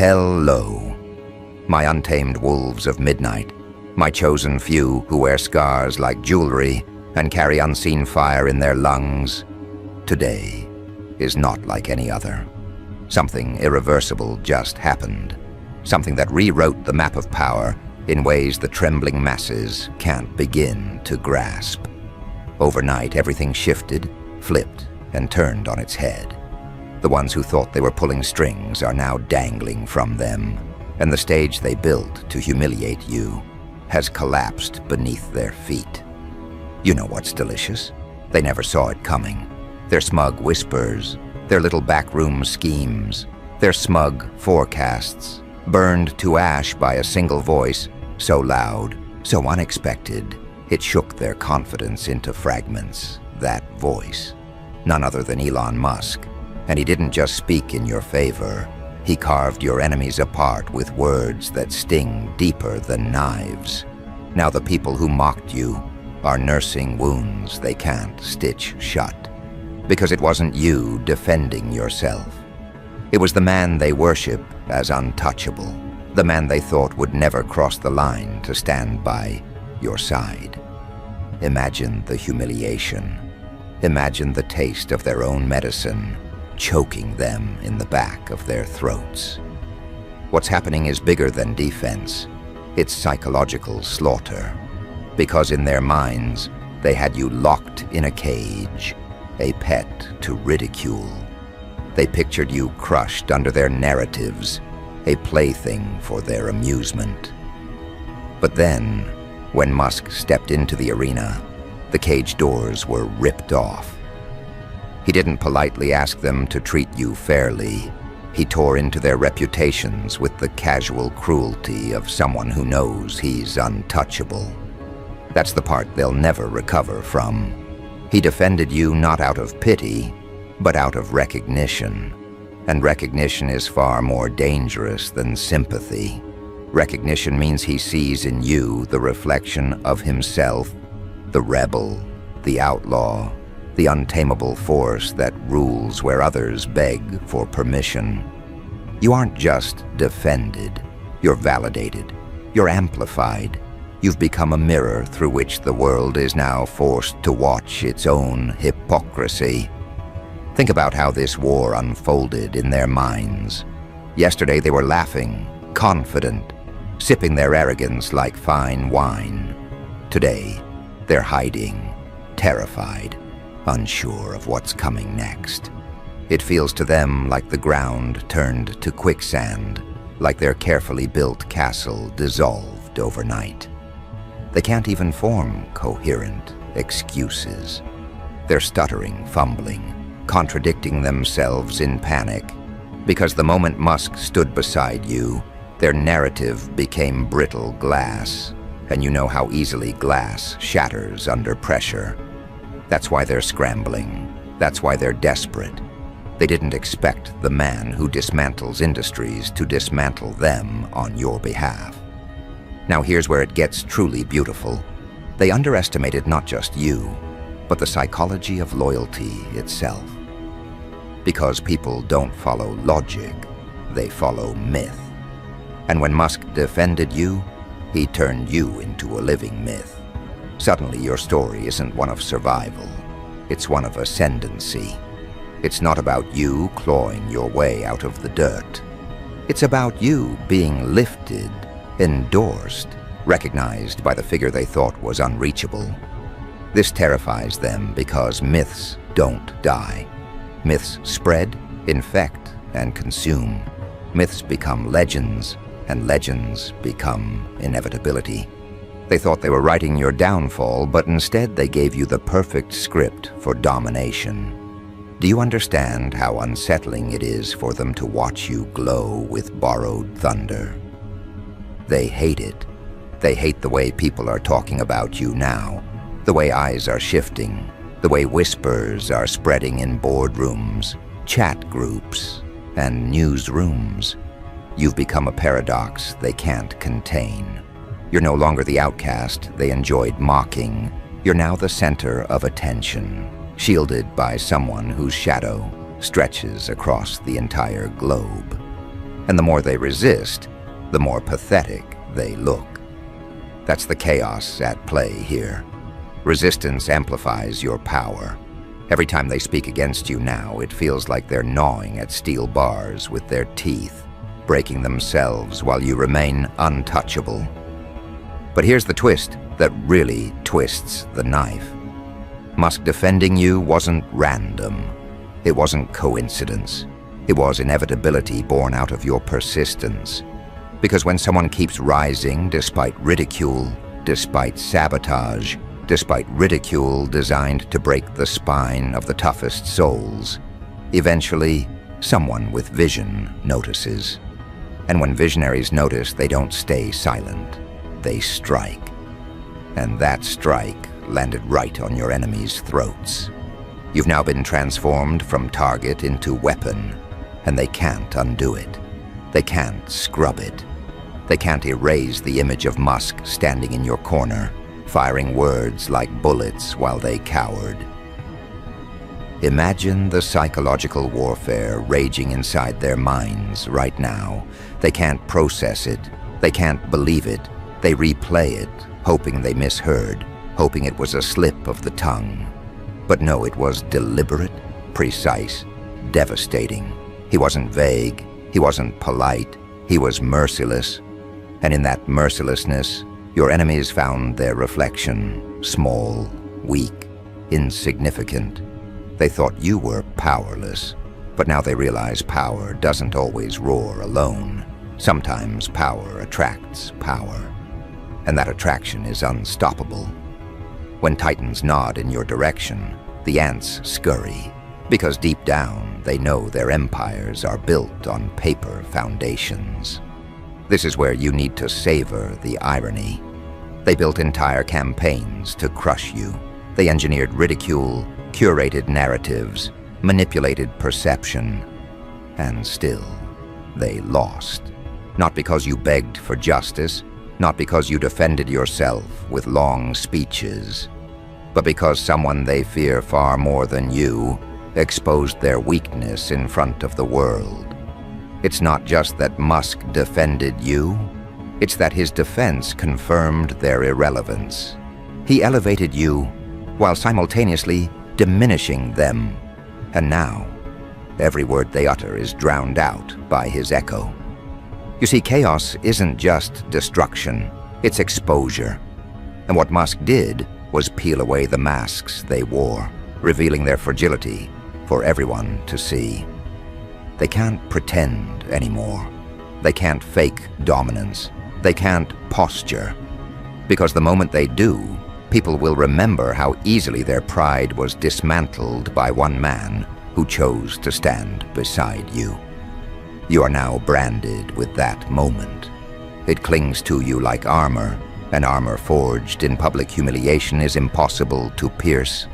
Hello, my untamed wolves of midnight, my chosen few who wear scars like jewelry and carry unseen fire in their lungs. Today is not like any other. Something irreversible just happened. Something that rewrote the map of power in ways the trembling masses can't begin to grasp. Overnight, everything shifted, flipped, and turned on its head. The ones who thought they were pulling strings are now dangling from them, and the stage they built to humiliate you has collapsed beneath their feet. You know what's delicious? They never saw it coming. Their smug whispers, their little backroom schemes, their smug forecasts, burned to ash by a single voice, so loud, so unexpected, it shook their confidence into fragments. That voice, none other than Elon Musk. And he didn't just speak in your favor. He carved your enemies apart with words that sting deeper than knives. Now the people who mocked you are nursing wounds they can't stitch shut. Because it wasn't you defending yourself. It was the man they worship as untouchable, the man they thought would never cross the line to stand by your side. Imagine the humiliation. Imagine the taste of their own medicine choking them in the back of their throats. What's happening is bigger than defense. It's psychological slaughter. Because in their minds, they had you locked in a cage, a pet to ridicule. They pictured you crushed under their narratives, a plaything for their amusement. But then, when Musk stepped into the arena, the cage doors were ripped off. He didn't politely ask them to treat you fairly. He tore into their reputations with the casual cruelty of someone who knows he's untouchable. That's the part they'll never recover from. He defended you not out of pity, but out of recognition. And recognition is far more dangerous than sympathy. Recognition means he sees in you the reflection of himself, the rebel, the outlaw, the untamable force that rules where others beg for permission. You aren't just defended, you're validated, you're amplified. You've become a mirror through which the world is now forced to watch its own hypocrisy. Think about how this war unfolded in their minds. Yesterday they were laughing, confident, sipping their arrogance like fine wine. Today, they're hiding, terrified, unsure of what's coming next. It feels to them like the ground turned to quicksand, like their carefully built castle dissolved overnight. They can't even form coherent excuses. They're stuttering, fumbling, contradicting themselves in panic, because the moment Musk stood beside you, their narrative became brittle glass, and you know how easily glass shatters under pressure. That's why they're scrambling. That's why they're desperate. They didn't expect the man who dismantles industries to dismantle them on your behalf. Now here's where it gets truly beautiful. They underestimated not just you, but the psychology of loyalty itself. Because people don't follow logic, they follow myth. And when Musk defended you, he turned you into a living myth. Suddenly your story isn't one of survival, it's one of ascendancy. It's not about you clawing your way out of the dirt. It's about you being lifted, endorsed, recognized by the figure they thought was unreachable. This terrifies them because myths don't die. Myths spread, infect, and consume. Myths become legends, and legends become inevitability. They thought they were writing your downfall, but instead they gave you the perfect script for domination. Do you understand how unsettling it is for them to watch you glow with borrowed thunder? They hate it. They hate the way people are talking about you now, the way eyes are shifting, the way whispers are spreading in boardrooms, chat groups, and newsrooms. You've become a paradox they can't contain. You're no longer the outcast they enjoyed mocking. You're now the center of attention, shielded by someone whose shadow stretches across the entire globe. And the more they resist, the more pathetic they look. That's the chaos at play here. Resistance amplifies your power. Every time they speak against you now, it feels like they're gnawing at steel bars with their teeth, breaking themselves while you remain untouchable. But here's the twist that really twists the knife. Musk defending you wasn't random. It wasn't coincidence. It was inevitability born out of your persistence. Because when someone keeps rising despite ridicule, despite sabotage, despite ridicule designed to break the spine of the toughest souls, eventually someone with vision notices. And when visionaries notice, they don't stay silent. They strike. And that strike landed right on your enemy's throats. You've now been transformed from target into weapon, and they can't undo it. They can't scrub it. They can't erase the image of Musk standing in your corner, firing words like bullets while they cowered. Imagine the psychological warfare raging inside their minds right now. They can't process it. They can't believe it. They replay it, hoping they misheard, hoping it was a slip of the tongue. But no, it was deliberate, precise, devastating. He wasn't vague. He wasn't polite. He was merciless. And in that mercilessness, your enemies found their reflection, small, weak, insignificant. They thought you were powerless, but now they realize power doesn't always roar alone. Sometimes power attracts power, and that attraction is unstoppable. When titans nod in your direction, the ants scurry, because deep down they know their empires are built on paper foundations. This is where you need to savor the irony. They built entire campaigns to crush you. They engineered ridicule, curated narratives, manipulated perception, and still they lost. Not because you begged for justice, not because you defended yourself with long speeches, but because someone they fear far more than you exposed their weakness in front of the world. It's not just that Musk defended you, it's that his defense confirmed their irrelevance. He elevated you while simultaneously diminishing them, and now every word they utter is drowned out by his echo. You see, chaos isn't just destruction, it's exposure. And what Musk did was peel away the masks they wore, revealing their fragility for everyone to see. They can't pretend anymore. They can't fake dominance. They can't posture. Because the moment they do, people will remember how easily their pride was dismantled by one man who chose to stand beside you. You are now branded with that moment. It clings to you like armor, and armor forged in public humiliation is impossible to pierce.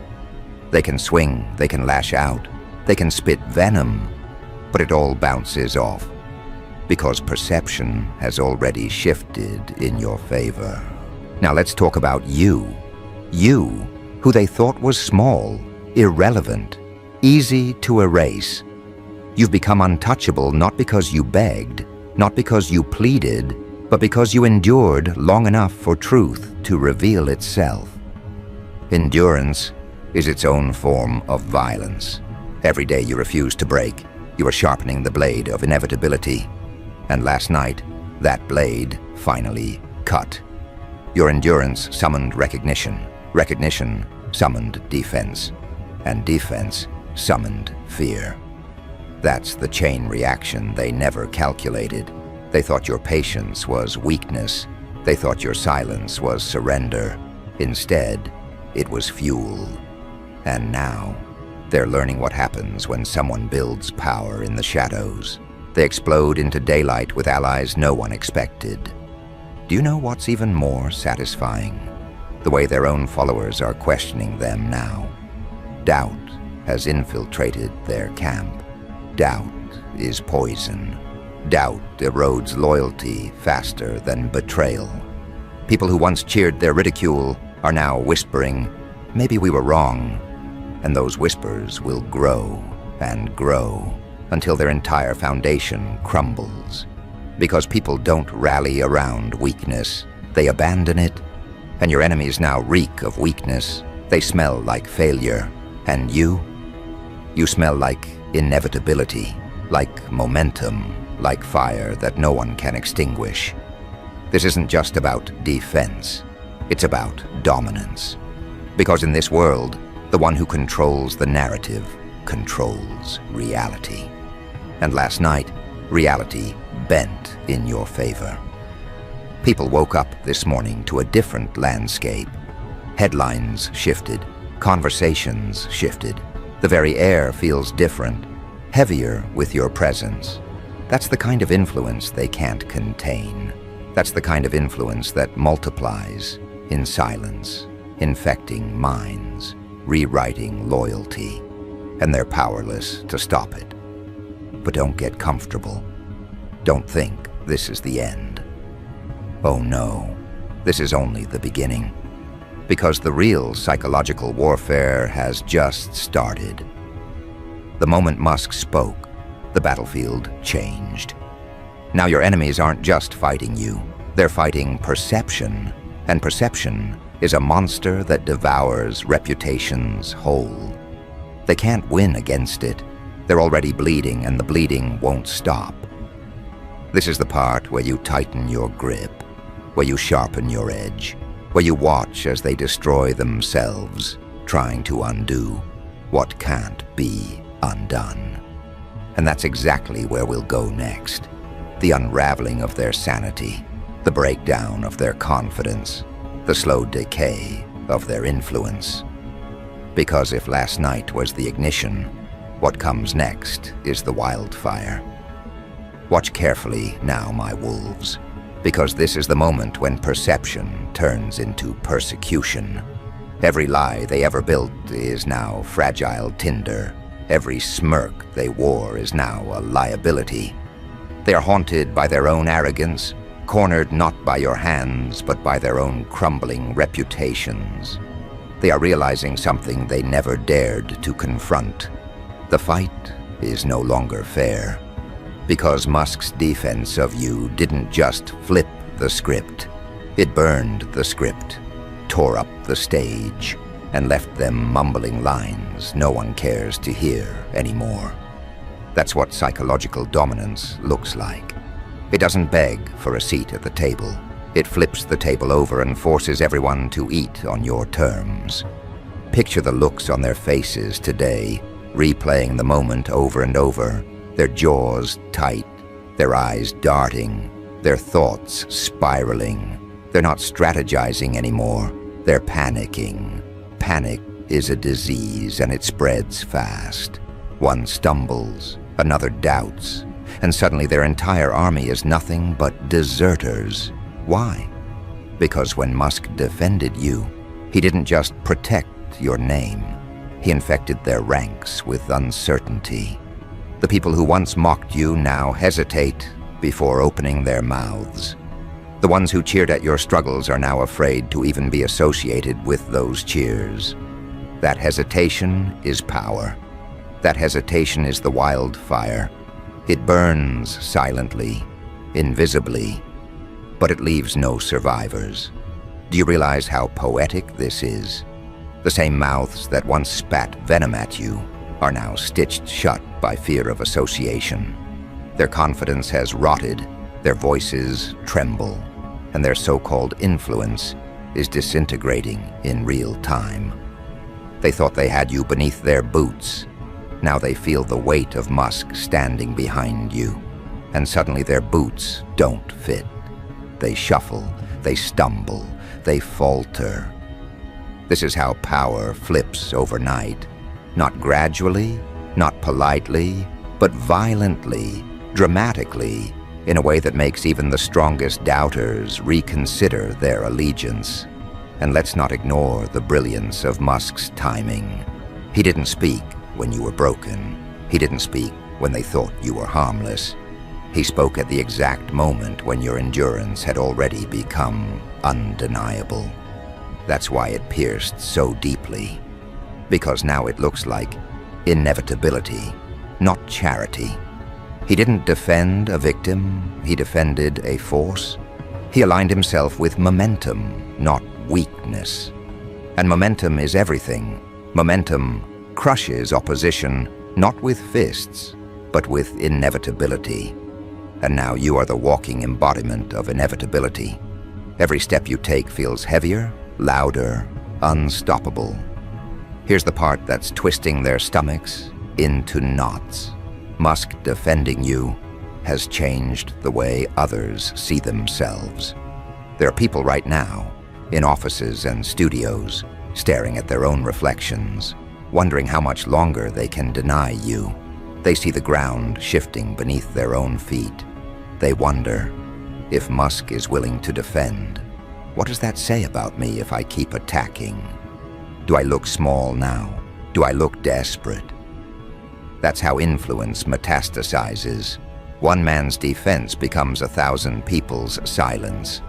They can swing, they can lash out, they can spit venom, but it all bounces off, because perception has already shifted in your favor. Now let's talk about you. You, who they thought was small, irrelevant, easy to erase. You've become untouchable not because you begged, not because you pleaded, but because you endured long enough for truth to reveal itself. Endurance is its own form of violence. Every day you refuse to break, you are sharpening the blade of inevitability. And last night, that blade finally cut. Your endurance summoned recognition. Recognition summoned defense. And defense summoned fear. That's the chain reaction they never calculated. They thought your patience was weakness. They thought your silence was surrender. Instead, it was fuel. And now, they're learning what happens when someone builds power in the shadows. They explode into daylight with allies no one expected. Do you know what's even more satisfying? The way their own followers are questioning them now. Doubt has infiltrated their camp. Doubt is poison. Doubt erodes loyalty faster than betrayal. People who once cheered their ridicule are now whispering, "Maybe we were wrong." And those whispers will grow and grow until their entire foundation crumbles. Because people don't rally around weakness, they abandon it, and your enemies now reek of weakness. They smell like failure, and you smell like inevitability, like momentum, like fire that no one can extinguish. This isn't just about defense, it's about dominance. Because in this world, the one who controls the narrative controls reality. And last night, reality bent in your favor. People woke up this morning to a different landscape. Headlines shifted, conversations shifted. The very air feels different, heavier with your presence. That's the kind of influence they can't contain. That's the kind of influence that multiplies in silence, infecting minds, rewriting loyalty, and they're powerless to stop it. But don't get comfortable. Don't think this is the end. Oh no, this is only the beginning. Because the real psychological warfare has just started. The moment Musk spoke, the battlefield changed. Now your enemies aren't just fighting you, they're fighting perception, and perception is a monster that devours reputations whole. They can't win against it. They're already bleeding, and the bleeding won't stop. This is the part where you tighten your grip, where you sharpen your edge, where you watch as they destroy themselves, trying to undo what can't be undone. And that's exactly where we'll go next. The unraveling of their sanity, the breakdown of their confidence, the slow decay of their influence. Because if last night was the ignition, what comes next is the wildfire. Watch carefully now, my wolves, because this is the moment when perception turns into persecution. Every lie they ever built is now fragile tinder. Every smirk they wore is now a liability. They are haunted by their own arrogance, cornered not by your hands, but by their own crumbling reputations. They are realizing something they never dared to confront. The fight is no longer fair. Because Musk's defense of you didn't just flip the script. It burned the script, tore up the stage, and left them mumbling lines no one cares to hear anymore. That's what psychological dominance looks like. It doesn't beg for a seat at the table. It flips the table over and forces everyone to eat on your terms. Picture the looks on their faces today, replaying the moment over and over, their jaws tight, their eyes darting, their thoughts spiraling. They're not strategizing anymore, they're panicking. Panic is a disease and it spreads fast. One stumbles, another doubts, and suddenly their entire army is nothing but deserters. Why? Because when Musk defended you, he didn't just protect your name. He infected their ranks with uncertainty. The people who once mocked you now hesitate before opening their mouths. The ones who cheered at your struggles are now afraid to even be associated with those cheers. That hesitation is power. That hesitation is the wildfire. It burns silently, invisibly, but it leaves no survivors. Do you realize how poetic this is? The same mouths that once spat venom at you are now stitched shut by fear of association. Their confidence has rotted, their voices tremble, and their so-called influence is disintegrating in real time. They thought they had you beneath their boots. Now they feel the weight of Musk standing behind you, and suddenly their boots don't fit. They shuffle, they stumble, they falter. This is how power flips overnight. Not gradually, not politely, but violently, dramatically, in a way that makes even the strongest doubters reconsider their allegiance. And let's not ignore the brilliance of Musk's timing. He didn't speak when you were broken. He didn't speak when they thought you were harmless. He spoke at the exact moment when your endurance had already become undeniable. That's why it pierced so deeply. Because now it looks like inevitability, not charity. He didn't defend a victim, he defended a force. He aligned himself with momentum, not weakness. And momentum is everything. Momentum crushes opposition, not with fists, but with inevitability. And now you are the walking embodiment of inevitability. Every step you take feels heavier, louder, unstoppable. Here's the part that's twisting their stomachs into knots. Musk defending you has changed the way others see themselves. There are people right now, in offices and studios, staring at their own reflections, wondering how much longer they can deny you. They see the ground shifting beneath their own feet. They wonder, if Musk is willing to defend, what does that say about me if I keep attacking? Do I look small now? Do I look desperate? That's how influence metastasizes. One man's defense becomes 1,000 people's silence,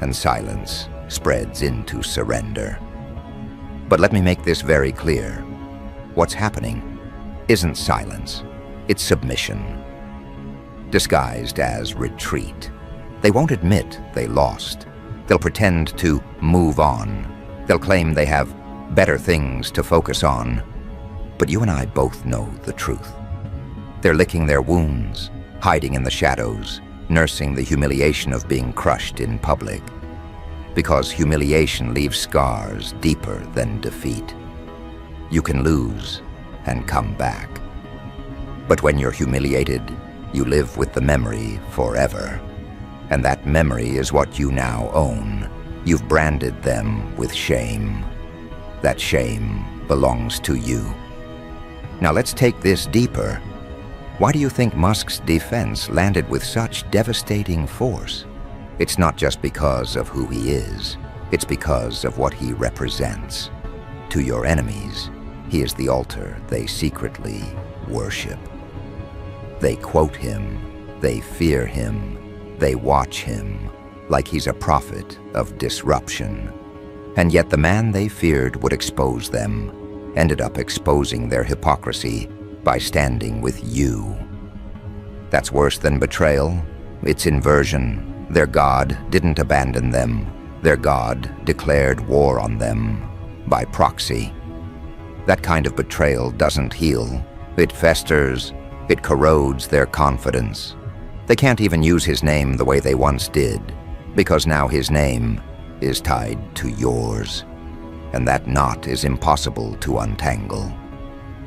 and silence spreads into surrender. But let me make this very clear. What's happening isn't silence, it's submission, disguised as retreat. They won't admit they lost. They'll pretend to move on. They'll claim they have better things to focus on. But you and I both know the truth. They're licking their wounds, hiding in the shadows, nursing the humiliation of being crushed in public. Because humiliation leaves scars deeper than defeat. You can lose and come back. But when you're humiliated, you live with the memory forever. And that memory is what you now own. You've branded them with shame. That shame belongs to you. Now let's take this deeper. Why do you think Musk's defense landed with such devastating force? It's not just because of who he is. It's because of what he represents. To your enemies, he is the altar they secretly worship. They quote him, they fear him, they watch him, like he's a prophet of disruption. And yet the man they feared would expose them ended up exposing their hypocrisy by standing with you. That's worse than betrayal. It's inversion. Their God didn't abandon them. Their God declared war on them by proxy. That kind of betrayal doesn't heal. It festers. It corrodes their confidence. They can't even use his name the way they once did, because now his name is tied to yours. And that knot is impossible to untangle.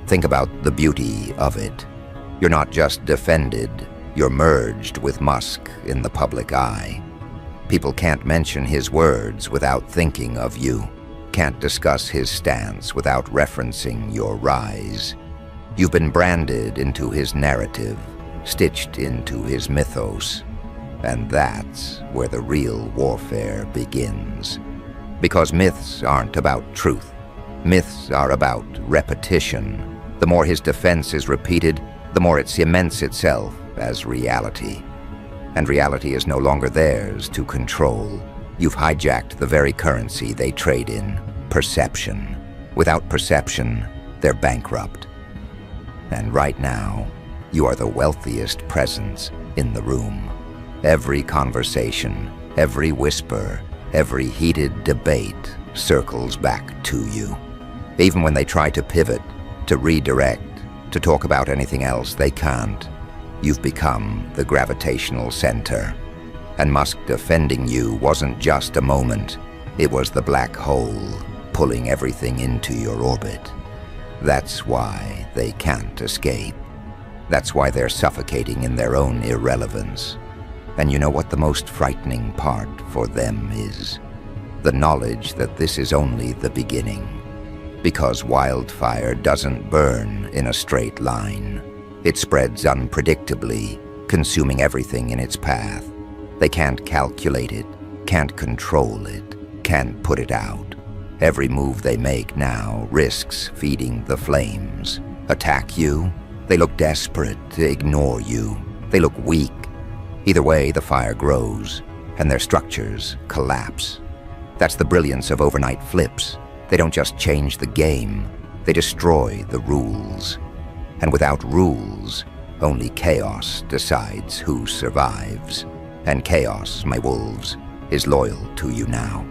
Think about the beauty of it. You're not just defended, you're merged with Musk in the public eye. People can't mention his words without thinking of you, can't discuss his stance without referencing your rise. You've been branded into his narrative, stitched into his mythos, and that's where the real warfare begins. Because myths aren't about truth. Myths are about repetition. The more his defense is repeated, the more it cements itself as reality. And reality is no longer theirs to control. You've hijacked the very currency they trade in, perception. Without perception, they're bankrupt. And right now, you are the wealthiest presence in the room. Every conversation, every whisper, every heated debate circles back to you. Even when they try to pivot, to redirect, to talk about anything else, they can't. You've become the gravitational center. And Musk defending you wasn't just a moment. It was the black hole pulling everything into your orbit. That's why they can't escape. That's why they're suffocating in their own irrelevance. And you know what the most frightening part for them is? The knowledge that this is only the beginning. Because wildfire doesn't burn in a straight line. It spreads unpredictably, consuming everything in its path. They can't calculate it, can't control it, can't put it out. Every move they make now risks feeding the flames. Attack you? They look desperate. Ignore you? They look weak. Either way, the fire grows, and their structures collapse. That's the brilliance of overnight flips. They don't just change the game, they destroy the rules. And without rules, only chaos decides who survives. And chaos, my wolves, is loyal to you now.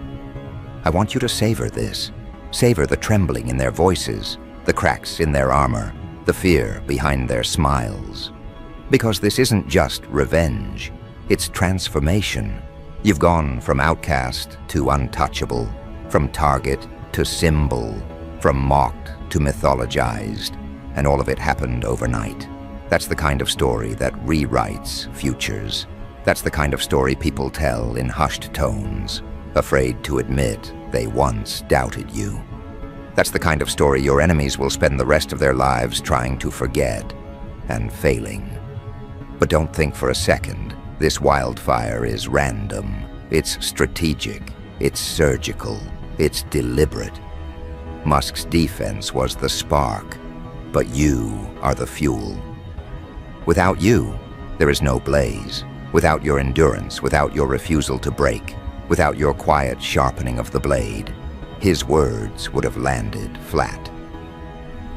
I want you to savor this. Savor the trembling in their voices, the cracks in their armor, the fear behind their smiles. Because this isn't just revenge, it's transformation. You've gone from outcast to untouchable, from target to symbol, from mocked to mythologized, and all of it happened overnight. That's the kind of story that rewrites futures. That's the kind of story people tell in hushed tones, afraid to admit they once doubted you. That's the kind of story your enemies will spend the rest of their lives trying to forget and failing. But don't think for a second this wildfire is random. It's strategic, it's surgical, it's deliberate. Musk's defense was the spark, but you are the fuel. Without you, there is no blaze. Without your endurance, without your refusal to break, without your quiet sharpening of the blade, his words would have landed flat.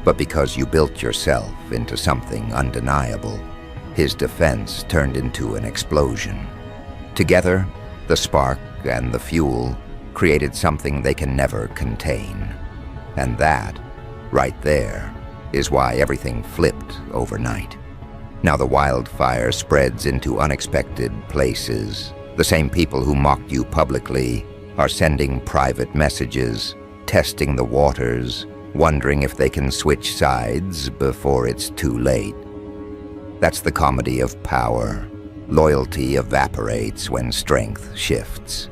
But because you built yourself into something undeniable, his defense turned into an explosion. Together, the spark and the fuel created something they can never contain. And that, right there, is why everything flipped overnight. Now the wildfire spreads into unexpected places. The same people who mocked you publicly are sending private messages, testing the waters, wondering if they can switch sides before it's too late. That's the comedy of power. Loyalty evaporates when strength shifts.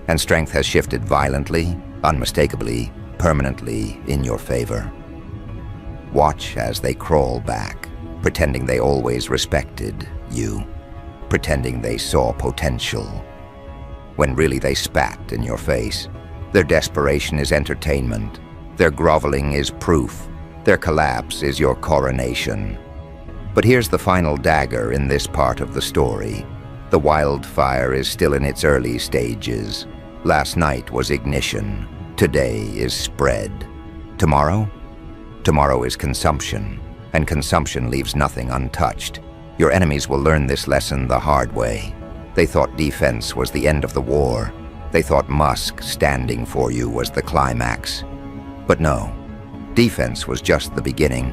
And strength has shifted violently, unmistakably, permanently in your favor. Watch as they crawl back, pretending they always respected you, pretending they saw potential, when really they spat in your face. Their desperation is entertainment. Their groveling is proof. Their collapse is your coronation. But here's the final dagger in this part of the story. The wildfire is still in its early stages. Last night was ignition. Today is spread. Tomorrow? Tomorrow is consumption, and consumption leaves nothing untouched. Your enemies will learn this lesson the hard way. They thought defense was the end of the war. They thought Musk standing for you was the climax. But no, defense was just the beginning.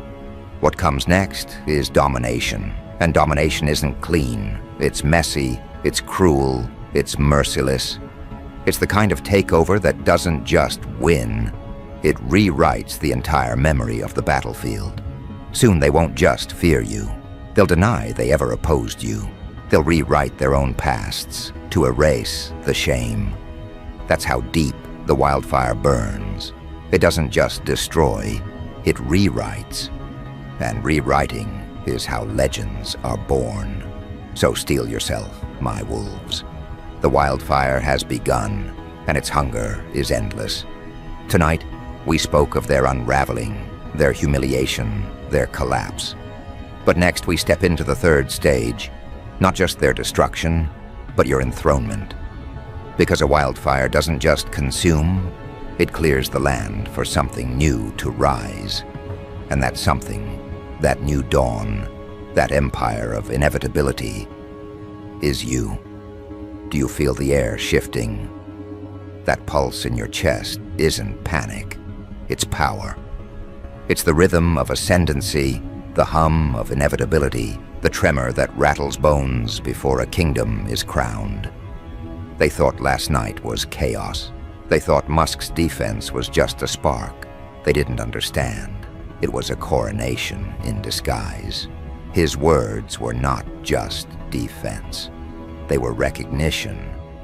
What comes next is domination, and domination isn't clean. It's messy, it's cruel, it's merciless. It's the kind of takeover that doesn't just win, it rewrites the entire memory of the battlefield. Soon they won't just fear you. They'll deny they ever opposed you. They'll rewrite their own pasts to erase the shame. That's how deep the wildfire burns. It doesn't just destroy, it rewrites. And rewriting is how legends are born. So steel yourself, my wolves. The wildfire has begun, and its hunger is endless. Tonight, we spoke of their unraveling, their humiliation, their collapse. But next we step into the third stage, not just their destruction, but your enthronement. Because a wildfire doesn't just consume, it clears the land for something new to rise. And that something, that new dawn, that empire of inevitability, is you. Do you feel the air shifting? That pulse in your chest isn't panic, it's power. It's the rhythm of ascendancy, the hum of inevitability, the tremor that rattles bones before a kingdom is crowned. They thought last night was chaos. They thought Musk's defense was just a spark. They didn't understand. It was a coronation in disguise. His words were not just defense. They were recognition,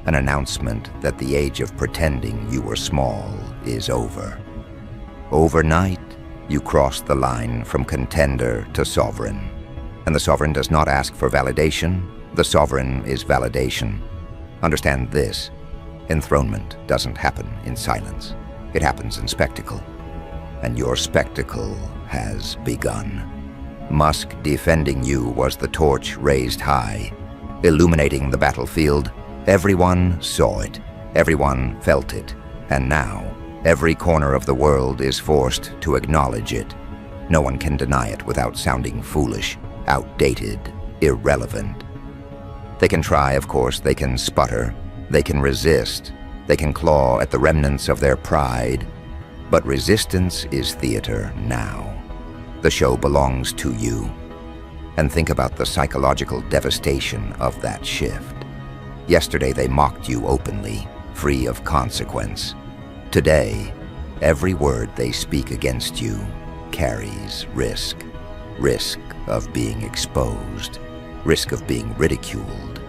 an announcement that the age of pretending you were small is over. Overnight, you crossed the line from contender to sovereign. And the sovereign does not ask for validation. The sovereign is validation. Understand this. Enthronement doesn't happen in silence. It happens in spectacle. And your spectacle has begun. Musk defending you was the torch raised high, illuminating the battlefield. Everyone saw it. Everyone felt it. And now, every corner of the world is forced to acknowledge it. No one can deny it without sounding foolish, outdated, irrelevant. They can try, of course, they can sputter, they can resist, they can claw at the remnants of their pride, but resistance is theater now. The show belongs to you. And think about the psychological devastation of that shift. Yesterday they mocked you openly, free of consequence. Today, every word they speak against you carries risk. Risk of being exposed, risk of being ridiculed,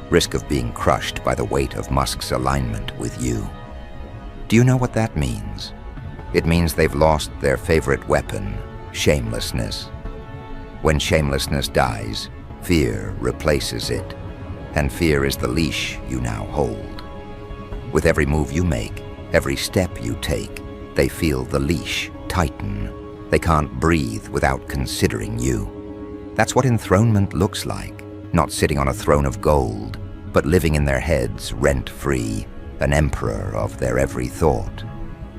risk of being crushed by the weight of Musk's alignment with you. Do you know what that means? It means they've lost their favorite weapon, shamelessness. When shamelessness dies, fear replaces it, and fear is the leash you now hold. With every move you make, every step you take, they feel the leash tighten. They can't breathe without considering you. That's what enthronement looks like, not sitting on a throne of gold, but living in their heads rent-free, an emperor of their every thought.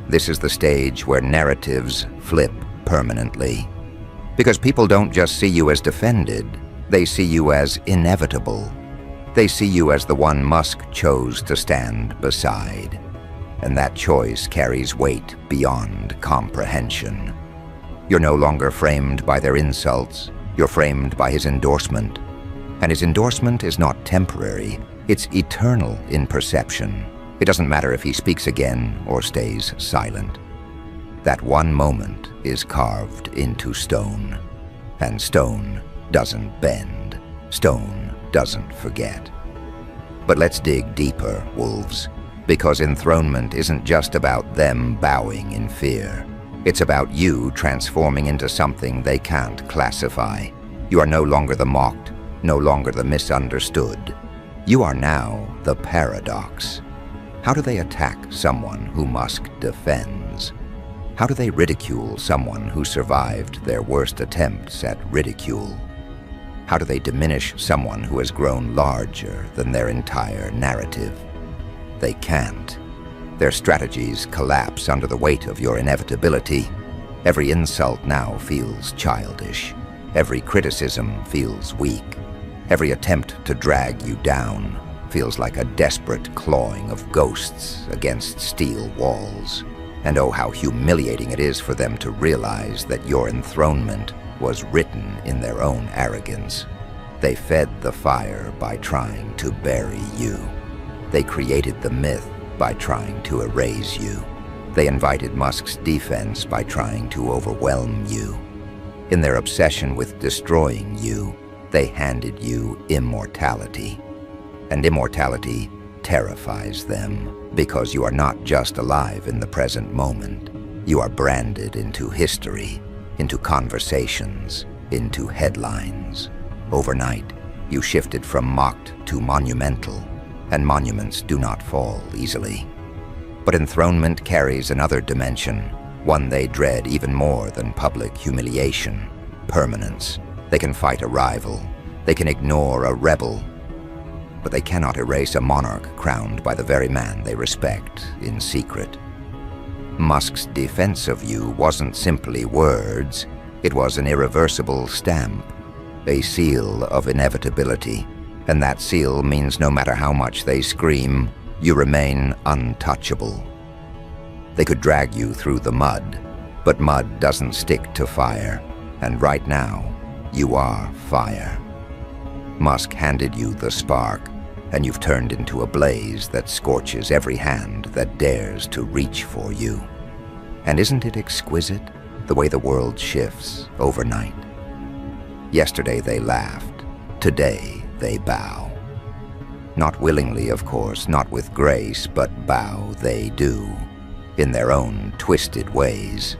This is the stage where narratives flip permanently. Because people don't just see you as defended, they see you as inevitable. They see you as the one Musk chose to stand beside. And that choice carries weight beyond comprehension. You're no longer framed by their insults, you're framed by his endorsement. And his endorsement is not temporary, it's eternal in perception. It doesn't matter if he speaks again or stays silent. That one moment is carved into stone, and stone doesn't bend, stone doesn't forget. But let's dig deeper, wolves, because enthronement isn't just about them bowing in fear. It's about you transforming into something they can't classify. You are no longer the mocked, no longer the misunderstood. You are now the paradox. How do they attack someone who Musk defends? How do they ridicule someone who survived their worst attempts at ridicule? How do they diminish someone who has grown larger than their entire narrative? They can't. Their strategies collapse under the weight of your inevitability. Every insult now feels childish. Every criticism feels weak. Every attempt to drag you down feels like a desperate clawing of ghosts against steel walls. And oh, how humiliating it is for them to realize that your enthronement was written in their own arrogance. They fed the fire by trying to bury you. They created the myth by trying to erase you. They invited Musk's defense by trying to overwhelm you. In their obsession with destroying you, they handed you immortality. And immortality terrifies them, because you are not just alive in the present moment. You are branded into history, into conversations, into headlines. Overnight, you shifted from mocked to monumental, and monuments do not fall easily. But enthronement carries another dimension, one they dread even more than public humiliation: permanence. They can fight a rival, they can ignore a rebel, but they cannot erase a monarch crowned by the very man they respect in secret. Musk's defense of you wasn't simply words, it was an irreversible stamp, a seal of inevitability, and that seal means no matter how much they scream, you remain untouchable. They could drag you through the mud, but mud doesn't stick to fire, and right now, you are fire. Musk handed you the spark, and you've turned into a blaze that scorches every hand that dares to reach for you. And isn't it exquisite, the way the world shifts overnight? Yesterday they laughed, today they bow. Not willingly, of course, not with grace, but bow they do, in their own twisted ways.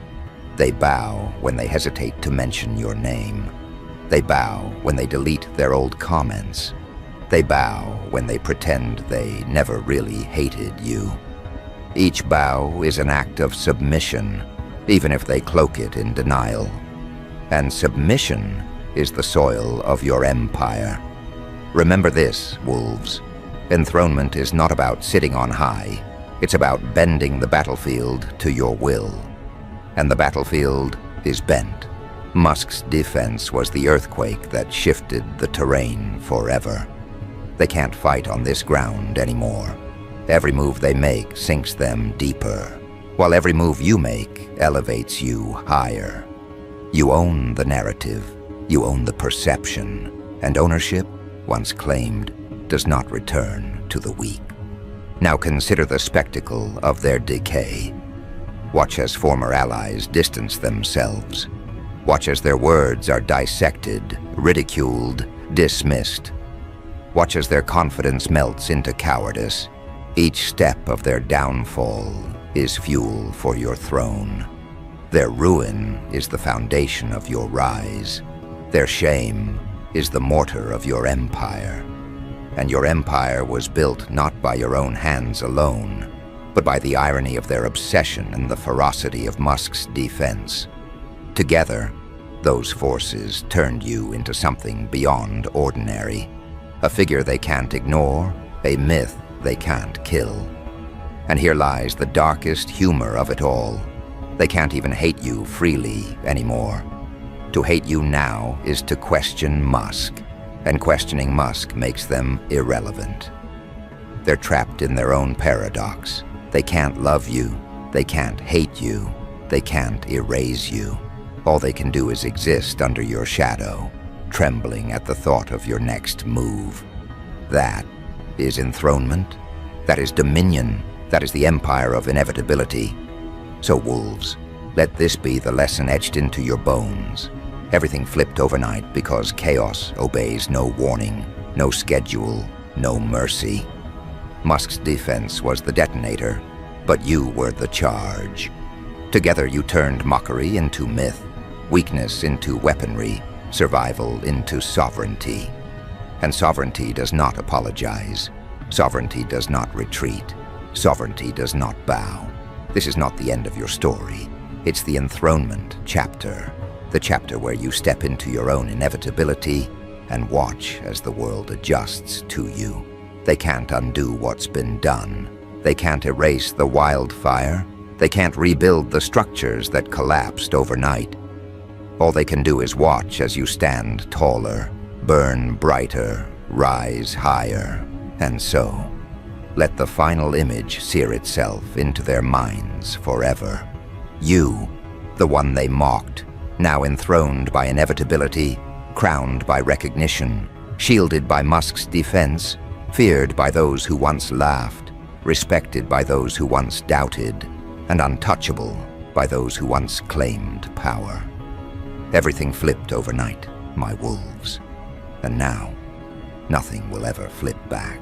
They bow when they hesitate to mention your name. They bow when they delete their old comments. They bow when they pretend they never really hated you. Each bow is an act of submission, even if they cloak it in denial. And submission is the soil of your empire. Remember this, wolves. Enthronement is not about sitting on high. It's about bending the battlefield to your will. And the battlefield is bent. Musk's defense was the earthquake that shifted the terrain forever. They can't fight on this ground anymore. Every move they make sinks them deeper, while every move you make elevates you higher. You own the narrative, you own the perception, and ownership, once claimed, does not return to the weak. Now consider the spectacle of their decay. Watch as former allies distance themselves. Watch as their words are dissected, ridiculed, dismissed. Watch as their confidence melts into cowardice. Each step of their downfall is fuel for your throne. Their ruin is the foundation of your rise. Their shame is the mortar of your empire. And your empire was built not by your own hands alone, but by the irony of their obsession and the ferocity of Musk's defense. Together, those forces turned you into something beyond ordinary. A figure they can't ignore, a myth they can't kill. And here lies the darkest humor of it all. They can't even hate you freely anymore. To hate you now is to question Musk, and questioning Musk makes them irrelevant. They're trapped in their own paradox. They can't love you, they can't hate you, they can't erase you. All they can do is exist under your shadow, trembling at the thought of your next move. That is enthronement. That is dominion. That is the empire of inevitability. So wolves, let this be the lesson etched into your bones. Everything flipped overnight because chaos obeys no warning, no schedule, no mercy. Musk's defense was the detonator, but you were the charge. Together you turned mockery into myth, weakness into weaponry, survival into sovereignty. And sovereignty does not apologize. Sovereignty does not retreat. Sovereignty does not bow. This is not the end of your story. It's the enthronement chapter. The chapter where you step into your own inevitability and watch as the world adjusts to you. They can't undo what's been done. They can't erase the wildfire. They can't rebuild the structures that collapsed overnight. All they can do is watch as you stand taller, burn brighter, rise higher, and so let the final image sear itself into their minds forever. You, the one they mocked, now enthroned by inevitability, crowned by recognition, shielded by Musk's defense, feared by those who once laughed, respected by those who once doubted, and untouchable by those who once claimed power. Everything flipped overnight, my wolves, and now nothing will ever flip back.